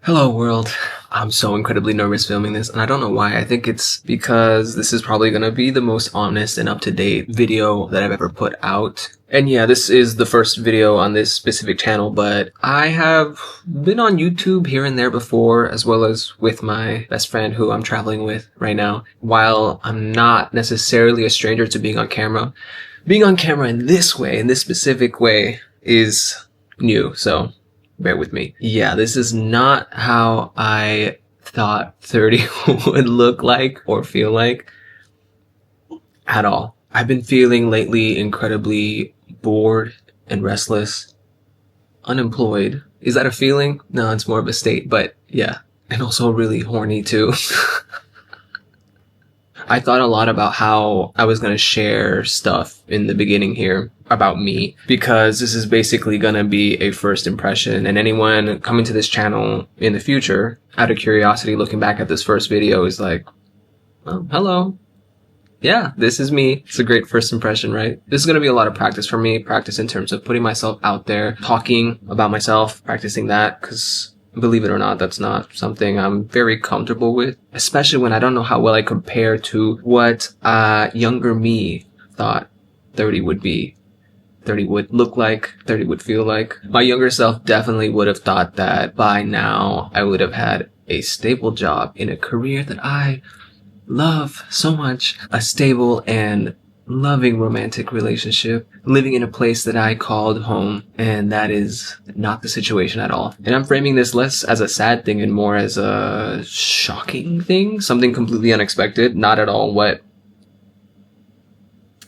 Hello world. I'm so incredibly nervous filming this, and I don't know why. I think it's because this is probably gonna be the most honest and up-to-date video that I've ever put out. And yeah, this is the first video on this specific channel, but I have been on YouTube here and there before, as well as with my best friend who I'm traveling with right now. While I'm not necessarily a stranger to being on camera in this way, in this specific way, is new, so bear with me. Yeah, this is not how I thought 30 would look like or feel like at all. I've been feeling lately incredibly bored and restless, unemployed. Is that a feeling? No, it's more of a state, but yeah. And also really horny too. I thought a lot about how I was going to share stuff in the beginning here about me, because this is basically going to be a first impression, and anyone coming to this channel in the future, out of curiosity, looking back at this first video is like, oh, hello. Yeah, this is me. It's a great first impression, right? This is going to be a lot of practice for me, practice in terms of putting myself out there, talking about myself, practicing that, because believe it or not, that's not something I'm very comfortable with, especially when I don't know how well I compare to what younger me thought 30 would be. 30 would look like, 30 would feel like. My younger self definitely would have thought that by now I would have had a stable job in a career that I love so much, a stable and loving romantic relationship, living in a place that I called home, and that is not the situation at all. And I'm framing this less as a sad thing and more as a shocking thing, something completely unexpected, not at all what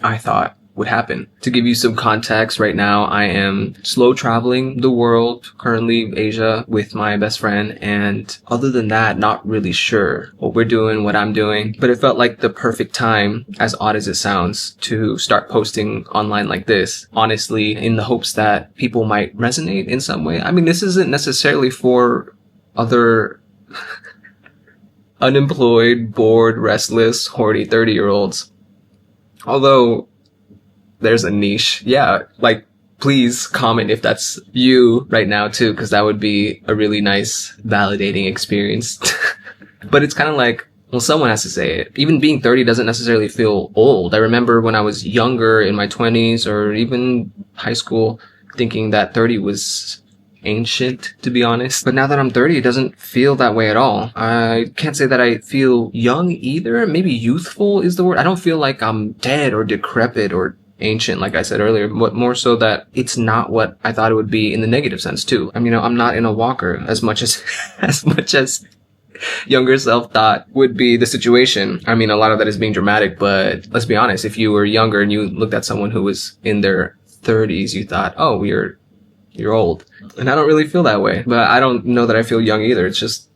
I thought would happen. To give you some context, right now I am slow traveling the world, currently Asia, with my best friend, and other than that, not really sure what we're doing, what I'm doing, but it felt like the perfect time, as odd as it sounds, to start posting online like this, honestly, in the hopes that people might resonate in some way. I mean, this isn't necessarily for other unemployed, bored, restless, horny 30-year-olds. Although there's a niche. Yeah, like, please comment if that's you right now too, because that would be a really nice, validating experience. But it's kind of like, well, someone has to say it. Even being 30 doesn't necessarily feel old. I remember when I was younger, in my 20s or even high school, thinking that 30 was ancient, to be honest. But now that I'm 30, it doesn't feel that way at all. I can't say that I feel young either. Maybe youthful is the word. I don't feel like I'm dead or decrepit or ancient, like I said earlier, but more so that it's not what I thought it would be in the negative sense too. I mean, I'm not in a walker as much as younger self thought would be the situation. I mean, a lot of that is being dramatic, but let's be honest, if you were younger and you looked at someone who was in their 30s, you thought, oh, you're old. And I don't really feel that way, but I don't know that I feel young either. It's just,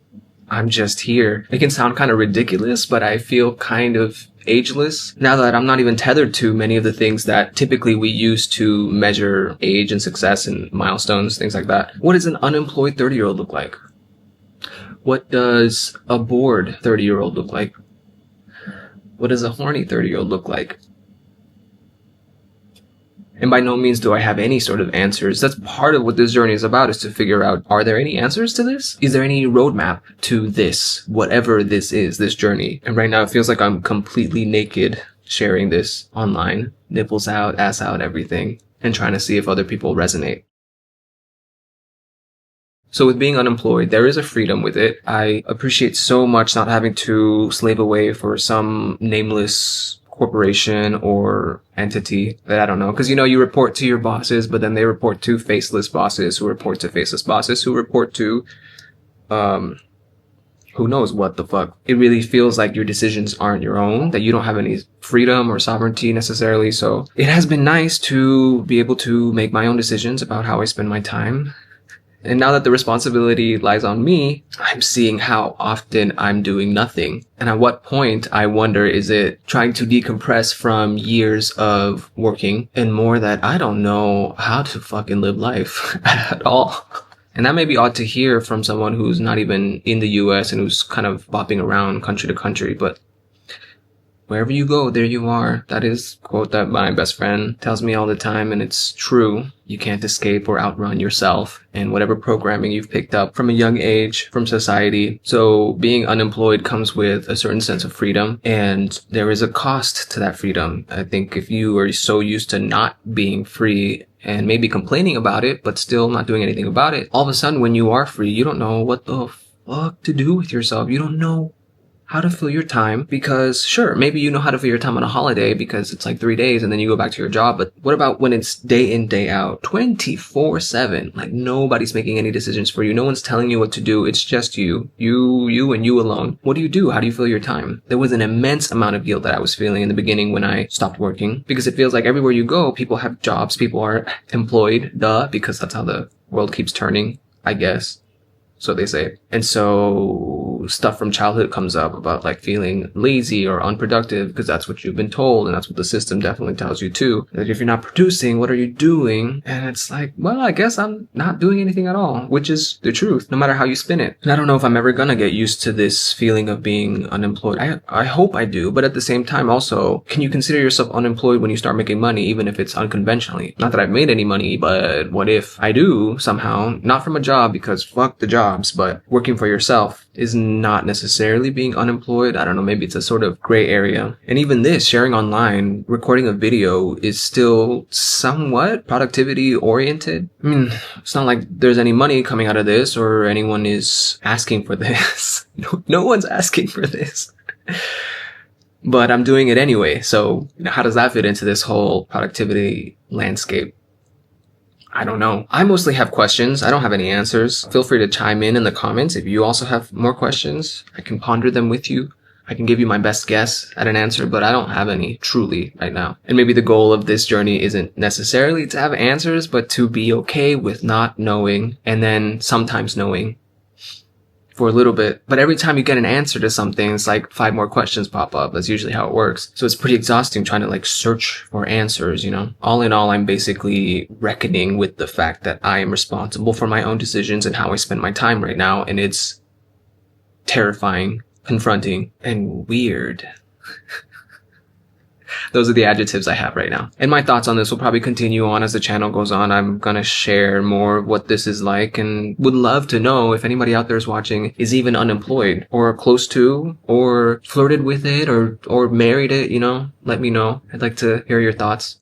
I'm just here. It can sound kind of ridiculous, but I feel kind of ageless now that I'm not even tethered to many of the things that typically we use to measure age and success and milestones, things like that. What does an unemployed 30-year-old look like? What does a bored 30-year-old look like? What does a horny 30-year-old look like? And by no means do I have any sort of answers. That's part of what this journey is about, is to figure out, are there any answers to this? Is there any roadmap to this, whatever this is, this journey? And right now it feels like I'm completely naked sharing this online, nipples out, ass out, everything, and trying to see if other people resonate. So with being unemployed, there is a freedom with it. I appreciate so much not having to slave away for some nameless corporation or entity that I don't know. Because, you report to your bosses, but then they report to faceless bosses who report to faceless bosses who report to, who knows what the fuck. It really feels like your decisions aren't your own, that you don't have any freedom or sovereignty necessarily. So it has been nice to be able to make my own decisions about how I spend my time. And now that the responsibility lies on me, I'm seeing how often I'm doing nothing. And at what point, I wonder, is it trying to decompress from years of working and more that I don't know how to fucking live life at all. And that may be odd to hear from someone who's not even in the US and who's kind of bopping around country to country, but Wherever you go, there you are. That is a quote that my best friend tells me all the time, and it's true. You can't escape or outrun yourself and whatever programming you've picked up from a young age, from society. So being unemployed comes with a certain sense of freedom, and there is a cost to that freedom. I think if you are so used to not being free and maybe complaining about it, but still not doing anything about it, all of a sudden when you are free, you don't know what the fuck to do with yourself. You don't know how to fill your time, because sure, maybe you know how to fill your time on a holiday because it's like 3 days and then you go back to your job. But what about when it's day in, day out, 24/7? Like nobody's making any decisions for you. No one's telling you what to do. It's just you and you alone. What do you do? How do you fill your time? There was an immense amount of guilt that I was feeling in the beginning when I stopped working, because it feels like everywhere you go, people have jobs, people are employed, because that's how the world keeps turning, I guess. So they say. And so stuff from childhood comes up about like feeling lazy or unproductive because that's what you've been told, and that's what the system definitely tells you too. That if you're not producing, what are you doing? And it's like, well, I guess I'm not doing anything at all, which is the truth, no matter how you spin it. And I don't know if I'm ever gonna get used to this feeling of being unemployed. I hope I do, but at the same time also, can you consider yourself unemployed when you start making money, even if it's unconventionally? Not that I've made any money, but what if I do somehow, not from a job, because fuck the jobs, but working for yourself is not necessarily being unemployed. I don't know, maybe it's a sort of gray area. And even this, sharing online, recording a video is still somewhat productivity oriented. I mean, it's not like there's any money coming out of this or anyone is asking for this. No one's asking for this. But I'm doing it anyway. So how does that fit into this whole productivity landscape? I don't know. I mostly have questions. I don't have any answers. Feel free to chime in the comments if you also have more questions. I can ponder them with you. I can give you my best guess at an answer, but I don't have any truly right now. And maybe the goal of this journey isn't necessarily to have answers, but to be okay with not knowing and then sometimes knowing for a little bit. But every time you get an answer to something, it's like 5 more questions pop up. That's usually how it works. So it's pretty exhausting trying to like search for answers, you know? All in all, I'm basically reckoning with the fact that I am responsible for my own decisions and how I spend my time right now. And it's terrifying, confronting, and weird. Those are the adjectives I have right now. And my thoughts on this will probably continue on as the channel goes on. I'm gonna share more of what this is like, and would love to know if anybody out there is watching is even unemployed or close to, or flirted with it, or married it, you know? Let me know. I'd like to hear your thoughts.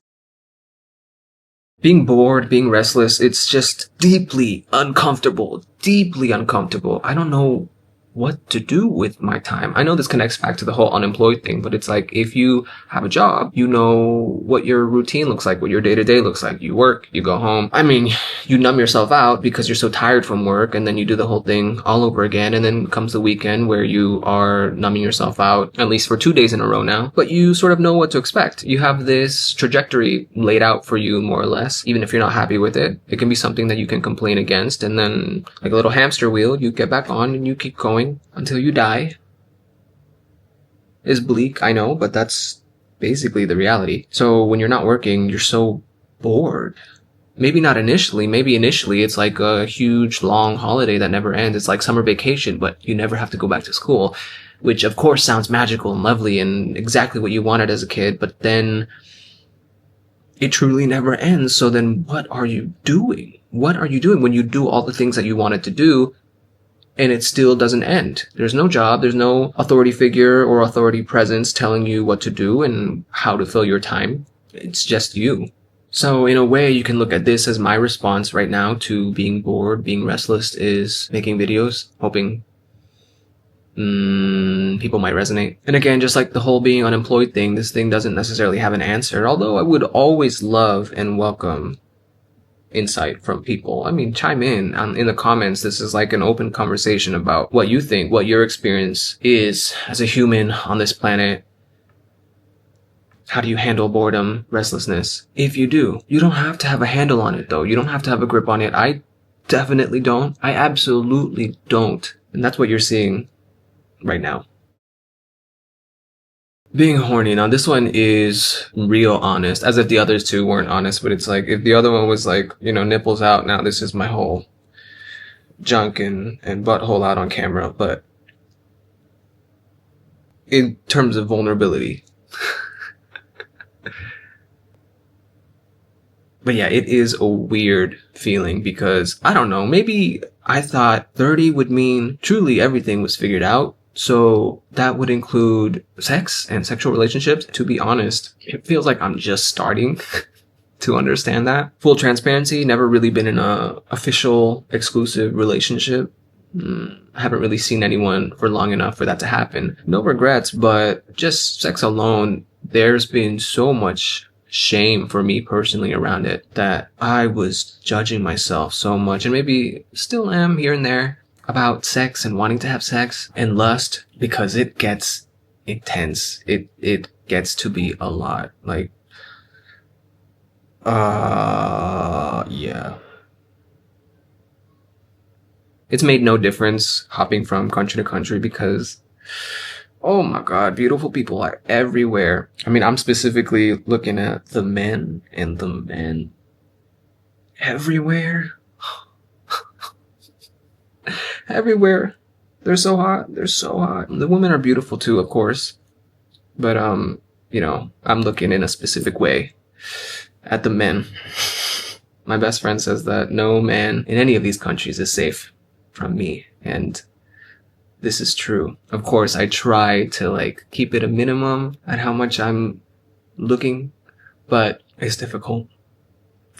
Being bored, being restless, it's just deeply uncomfortable. Deeply uncomfortable. I don't know what to do with my time. I know this connects back to the whole unemployed thing, but it's like if you have a job, you know what your routine looks like, what your day-to-day looks like. You work, you go home. I mean, you numb yourself out because you're so tired from work, and then you do the whole thing all over again, and then comes the weekend where you are numbing yourself out, at least for 2 days in a row now. But you sort of know what to expect. You have this trajectory laid out for you, more or less. Even if you're not happy with it, it can be something that you can complain against, and then like a little hamster wheel, you get back on and you keep going until you die. Is bleak, I know, but that's basically the reality. So when you're not working, you're so bored. Maybe not initially. Maybe initially it's like a huge long holiday that never ends. It's like summer vacation, but you never have to go back to school, which of course sounds magical and lovely and exactly what you wanted as a kid, but then it truly never ends. So then what are you doing? What are you doing when you do all the things that you wanted to do and it still doesn't end? There's no job, there's no authority figure or authority presence telling you what to do and how to fill your time. It's just you. So in a way, you can look at this as my response right now to being bored, being restless, is making videos, hoping people might resonate. And again, just like the whole being unemployed thing, this thing doesn't necessarily have an answer, although I would always love and welcome insight from people. I mean, chime in the comments. This is like an open conversation about what you think, what your experience is as a human on this planet. How do you handle boredom, restlessness? If you do, you don't have to have a handle on it though. You don't have to have a grip on it. I definitely don't. I absolutely don't. And that's what you're seeing right now. Being horny. Now this one is real honest, as if the others two weren't honest, but it's like if the other one was like, you know, nipples out, now this is my whole junk and butthole out on camera. But in terms of vulnerability, But yeah, it is a weird feeling because I don't know, maybe I thought 30 would mean truly everything was figured out. So that would include sex and sexual relationships. To be honest, it feels like I'm just starting to understand that. Full transparency, never really been in a official exclusive relationship. I haven't really seen anyone for long enough for that to happen. No regrets, but just sex alone, there's been so much shame for me personally around it that I was judging myself so much, and maybe still am here and there, about sex and wanting to have sex and lust, because it gets intense. It gets to be a lot. Like, yeah. It's made no difference hopping from country to country because, oh my God, beautiful people are everywhere. I mean, I'm specifically looking at the men, and the men everywhere. Everywhere. They're so hot. They're so hot. The women are beautiful too, of course. But, I'm looking in a specific way at the men. My best friend says that no man in any of these countries is safe from me, and this is true. Of course, I try to keep it a minimum at how much I'm looking, but it's difficult.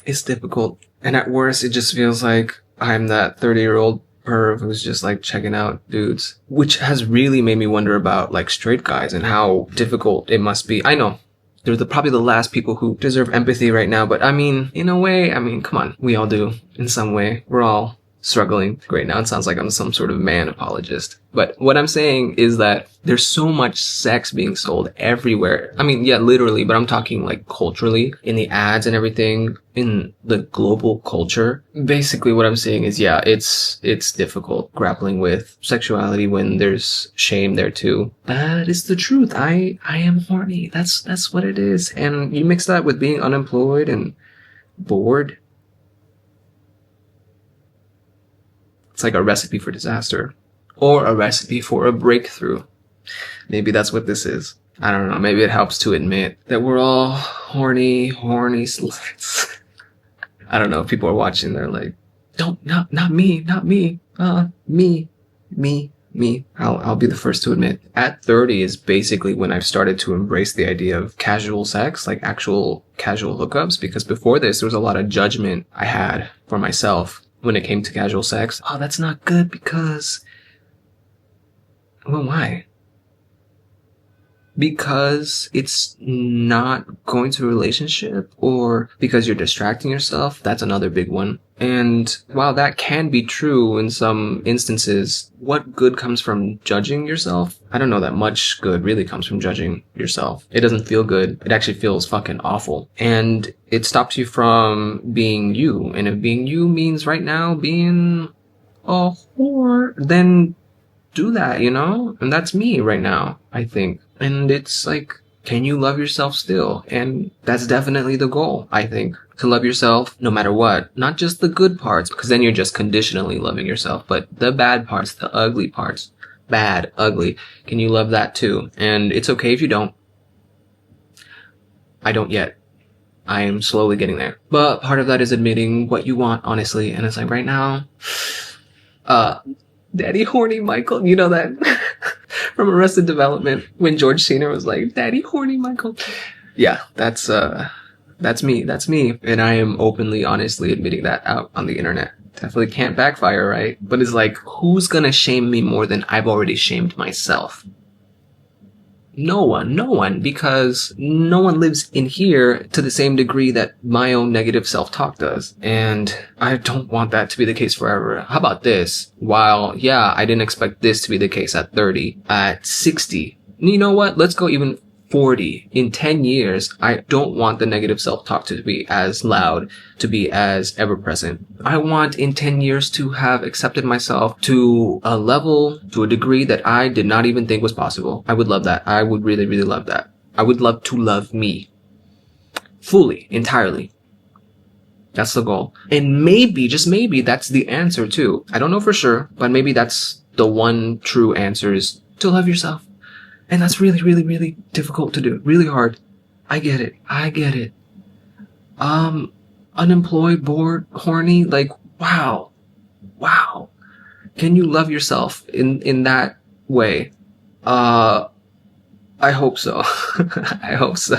It's difficult. And at worst, it just feels like I'm that 30-year-old perv who's just checking out dudes, which has really made me wonder about straight guys and how difficult it must be. I know they're probably the last people who deserve empathy right now, but I mean, in a way, come on, we all do in some way. We're all struggling. Great, now it sounds like I'm some sort of man apologist. But what I'm saying is that there's so much sex being sold everywhere. I mean, yeah, literally, but I'm talking culturally, in the ads and everything, in the global culture. Basically what I'm saying is, yeah, it's difficult grappling with sexuality when there's shame there too. That is the truth. I am horny. That's what it is. And you mix that with being unemployed and bored. It's like a recipe for disaster, or a recipe for a breakthrough. Maybe that's what this is. I don't know. Maybe it helps to admit that we're all horny sluts. I don't know. If people are watching, they're like, not me. Me. I'll be the first to admit. At 30 is basically when I've started to embrace the idea of casual sex, actual casual hookups, because before this, there was a lot of judgment I had for myself when it came to casual sex. Oh, that's not good because... Well, why? Because it's not going to a relationship, or because you're distracting yourself? That's another big one. And while that can be true in some instances, what good comes from judging yourself? I don't know that much good really comes from judging yourself. It doesn't feel good. It actually feels fucking awful. And it stops you from being you. And if being you means right now being a whore, then do that, And that's me right now, I think. And it's can you love yourself still? And that's definitely the goal, I think. To love yourself no matter what. Not just the good parts, because then you're just conditionally loving yourself, but the bad parts, the ugly parts. Bad, ugly. Can you love that too? And it's okay if you don't. I don't yet. I am slowly getting there. But part of that is admitting what you want, honestly. And it's right now, Daddy Horny Michael, you know that from Arrested Development, when George Cena was like, Daddy Horny Michael. Yeah, that's me. And I am openly, honestly admitting that out on the internet. Definitely can't backfire, right? But it's who's gonna shame me more than I've already shamed myself? No one, because no one lives in here to the same degree that my own negative self-talk does. And I don't want that to be the case forever. How about this? While, yeah, I didn't expect this to be the case at 30, at 60, you know what? Let's go even 40. In 10 years, I don't want the negative self-talk to be as loud, to be as ever-present. I want in 10 years to have accepted myself to a level, to a degree that I did not even think was possible. I would love that. I would really, really love that. I would love to love me. Fully, entirely. That's the goal. And maybe, just maybe, that's the answer too. I don't know for sure, but maybe that's the one true answer, is to love yourself. And that's really, really, really difficult to do. Really hard. I get it. I get it. Unemployed, bored, horny, like, wow. Wow. Can you love yourself in that way? I hope so. I hope so.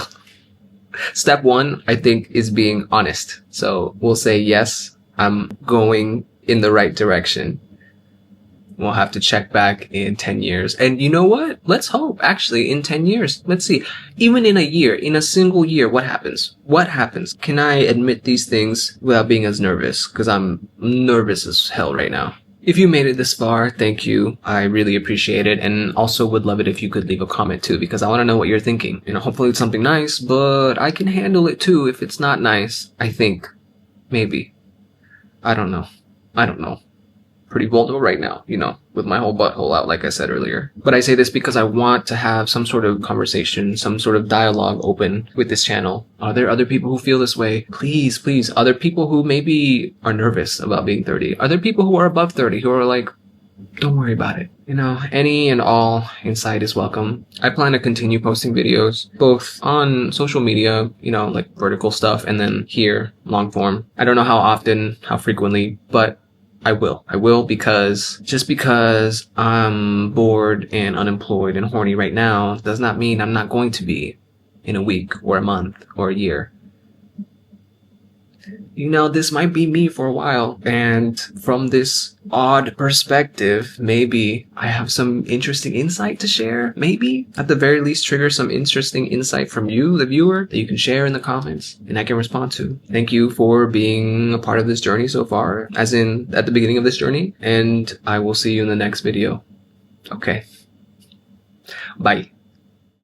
Step one, I think, is being honest. So we'll say, yes, I'm going in the right direction. We'll have to check back in 10 years. And you know what? Let's hope, actually, in 10 years. Let's see. Even in a year, in a single year, what happens? What happens? Can I admit these things without being as nervous? Because I'm nervous as hell right now. If you made it this far, thank you. I really appreciate it. And also would love it if you could leave a comment too, because I want to know what you're thinking. You know, hopefully it's something nice, but I can handle it too if it's not nice. I think. Maybe. I don't know. I don't know. Pretty vulnerable right now, you know, with my whole butthole out, like I said earlier. But I say this because I want to have some sort of conversation, some sort of dialogue open with this channel. Are there other people who feel this way? Please, please. Are there people who maybe are nervous about being 30? Are there people who are above 30 who are like, don't worry about it? You know, any and all insight is welcome. I plan to continue posting videos, both on social media, you know, like vertical stuff, and then here, long form. I don't know how often, how frequently, but I will, because just because I'm bored and unemployed and horny right now does not mean I'm not going to be in a week or a month or a year. You know, this might be me for a while, and from this odd perspective, maybe I have some interesting insight to share. Maybe, at the very least, trigger some interesting insight from you, the viewer, that you can share in the comments and I can respond to. Thank you for being a part of this journey so far, as in at the beginning of this journey, and I will see you in the next video. Okay. Bye.